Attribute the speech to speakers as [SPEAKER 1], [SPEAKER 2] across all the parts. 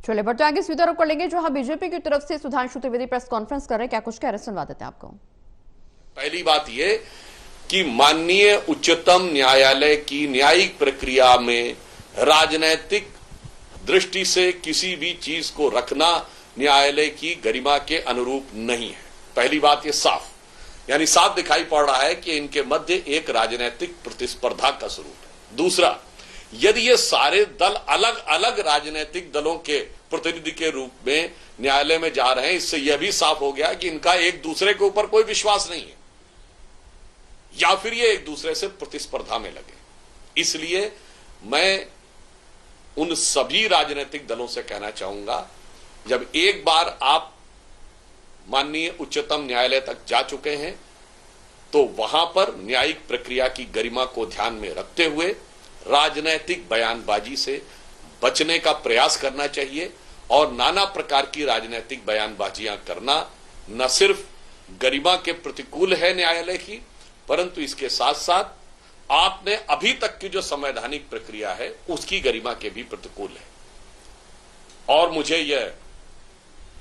[SPEAKER 1] चलिए बढ़ते आगे सीधा रुख कर लेंगे जहां बीजेपी की तरफ से सुधांशु त्रिवेदी प्रेस कॉन्फ्रेंस कर रहे हैं। क्या कुछ कह रहे सुनवा देते हैं आपको।
[SPEAKER 2] पहली बात यह कि माननीय उच्चतम न्यायालय की न्यायिक प्रक्रिया में राजनैतिक दृष्टि से किसी भी चीज को रखना न्यायालय की गरिमा के अनुरूप नहीं है। पहली बात यह साफ, यानी साफ दिखाई पड़ रहा है कि इनके मध्य एक राजनीतिक प्रतिस्पर्धा का स्वरूप है। दूसरा, यदि ये सारे दल अलग अलग राजनीतिक दलों के प्रतिनिधि के रूप में न्यायालय में जा रहे हैं, इससे यह भी साफ हो गया कि इनका एक दूसरे के ऊपर कोई विश्वास नहीं है या फिर ये एक दूसरे से प्रतिस्पर्धा में लगे। इसलिए मैं उन सभी राजनीतिक दलों से कहना चाहूंगा, जब एक बार आप माननीय उच्चतम न्यायालय तक जा चुके हैं तो वहां पर न्यायिक प्रक्रिया की गरिमा को ध्यान में रखते हुए राजनैतिक बयानबाजी से बचने का प्रयास करना चाहिए। और नाना प्रकार की राजनैतिक बयानबाजियां करना न सिर्फ गरिमा के प्रतिकूल है न्यायालय की, परंतु इसके साथ साथ आपने अभी तक की जो संवैधानिक प्रक्रिया है उसकी गरिमा के भी प्रतिकूल है। और मुझे यह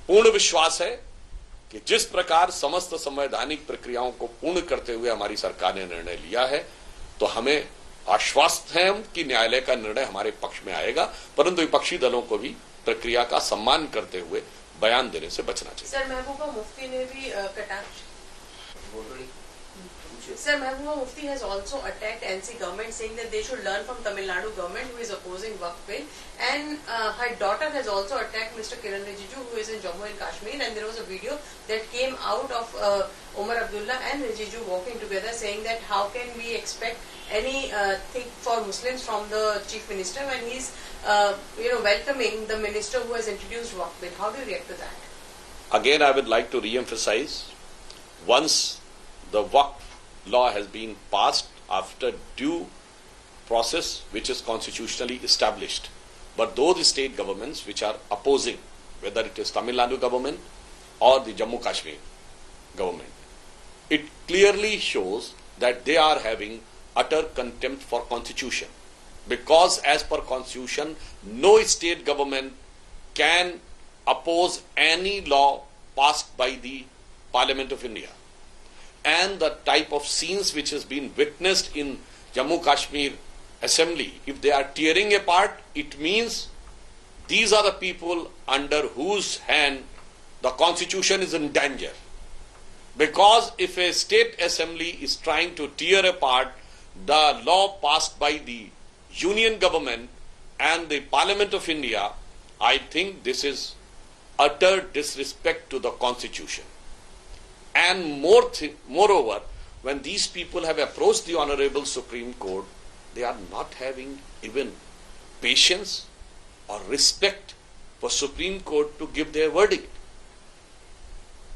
[SPEAKER 2] पूर्ण विश्वास है कि जिस प्रकार समस्त संवैधानिक प्रक्रियाओं को पूर्ण करते हुए हमारी सरकार ने निर्णय लिया है, तो हमें आश्वस्त हैं कि न्यायालय का निर्णय हमारे पक्ष में आएगा, परंतु विपक्षी दलों को भी प्रक्रिया का सम्मान करते हुए बयान देने से बचना चाहिए।
[SPEAKER 3] सर, महबूबा मुफ्ती ने भी कटाक्ष Sir, Mahbooba Mufti has also attacked NC government, saying that they should learn from Tamil Nadu government, who is opposing Waqf bill, and her daughter has also attacked Mr. Kiran Rijiju, who is in Jammu and Kashmir, and there was a video that came out of Omar Abdullah and Rijiju walking together, saying that how can we expect anything for Muslims from the Chief Minister when he's welcoming the minister who has introduced Waqf bill. How do you react to that?
[SPEAKER 2] Again, I would like to re-emphasize, once the Waqf law has been passed after due process which is constitutionally established, but those state governments which are opposing, whether it is Tamil Nadu government or the Jammu Kashmir government, it clearly shows that they are having utter contempt for constitution, because as per constitution no state government can oppose any law passed by the Parliament of India. And the type of scenes which has been witnessed in Jammu Kashmir assembly, if they are tearing apart, it means these are the people under whose hand the constitution is in danger. Because if a state assembly is trying to tear apart the law passed by the union government and the Parliament of India, I think this is utter disrespect to the constitution. And moreover, when these people have approached the Honorable Supreme Court, they are not having even patience or respect for Supreme Court to give their verdict.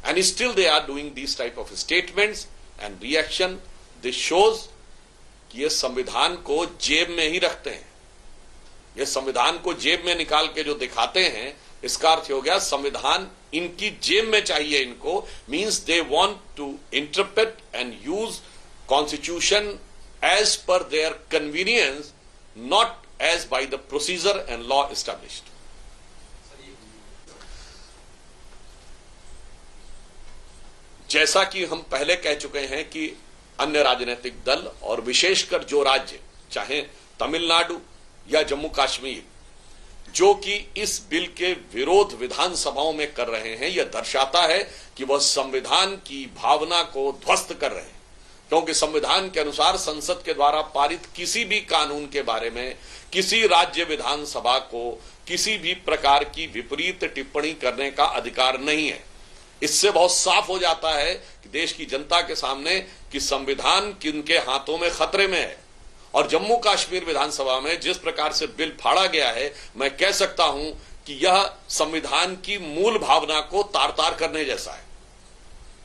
[SPEAKER 2] And still they are doing these type of statements and reaction. This shows कि ये संविधान को जेब में ही रखते हैं। ये संविधान को जेब में निकाल के जो दिखाते हैं, इसका अर्थ हो गया संविधान इनकी जेब में चाहिए इनको, means they want to interpret and use constitution as per their convenience, not as by the procedure and law established. जैसा कि हम पहले कह चुके हैं कि अन्य राजनीतिक दल और विशेषकर जो राज्य, चाहे तमिलनाडु या जम्मू कश्मीर, जो कि इस बिल के विरोध विधानसभाओं में कर रहे हैं, यह दर्शाता है कि वह संविधान की भावना को ध्वस्त कर रहे हैं। क्योंकि संविधान के अनुसार संसद के द्वारा पारित किसी भी कानून के बारे में किसी राज्य विधानसभा को किसी भी प्रकार की विपरीत टिप्पणी करने का अधिकार नहीं है। इससे बहुत साफ हो जाता है कि देश की जनता के सामने कि संविधान किनके हाथों में खतरे में है। और जम्मू कश्मीर विधानसभा में जिस प्रकार से बिल फाड़ा गया है, मैं कह सकता हूं कि यह संविधान की मूल भावना को तार तार करने जैसा है।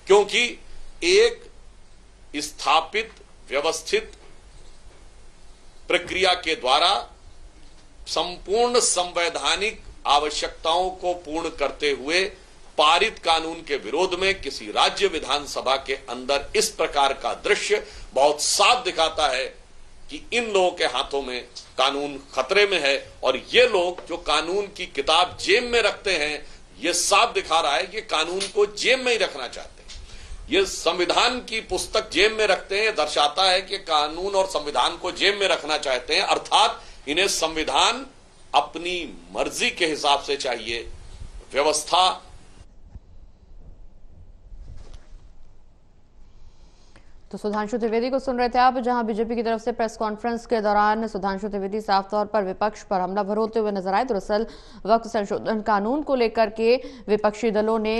[SPEAKER 2] क्योंकि एक स्थापित व्यवस्थित प्रक्रिया के द्वारा संपूर्ण संवैधानिक आवश्यकताओं को पूर्ण करते हुए पारित कानून के विरोध में किसी राज्य विधानसभा के अंदर इस प्रकार का दृश्य बहुत साफ दिखाता है कि इन लोगों के हाथों में कानून खतरे में है और ये लोग जो कानून की किताब जेब में रखते हैं, ये साफ दिखा रहा है कि कानून को जेब में ही रखना चाहते हैं। ये संविधान की पुस्तक जेब में रखते हैं, दर्शाता है कि कानून और संविधान को जेब में रखना चाहते हैं, अर्थात इन्हें संविधान अपनी मर्जी के हिसाब से चाहिए। व्यवस्था
[SPEAKER 1] तो सुधांशु त्रिवेदी को सुन रहे थे आप, जहां बीजेपी की तरफ से प्रेस कॉन्फ्रेंस के दौरान सुधांशु त्रिवेदी साफ तौर पर विपक्ष पर हमलावर होते हुए नजर आए। दरअसल वक्त संशोधन कानून को लेकर के विपक्षी दलों ने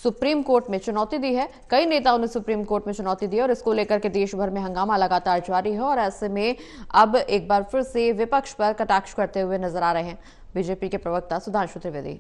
[SPEAKER 1] सुप्रीम कोर्ट में चुनौती दी है। कई नेताओं ने सुप्रीम कोर्ट में चुनौती दी और इसको लेकर के देश भर में हंगामा लगातार जारी है और ऐसे में अब एक बार फिर से विपक्ष पर कटाक्ष करते हुए नजर आ रहे हैं बीजेपी के प्रवक्ता सुधांशु त्रिवेदी।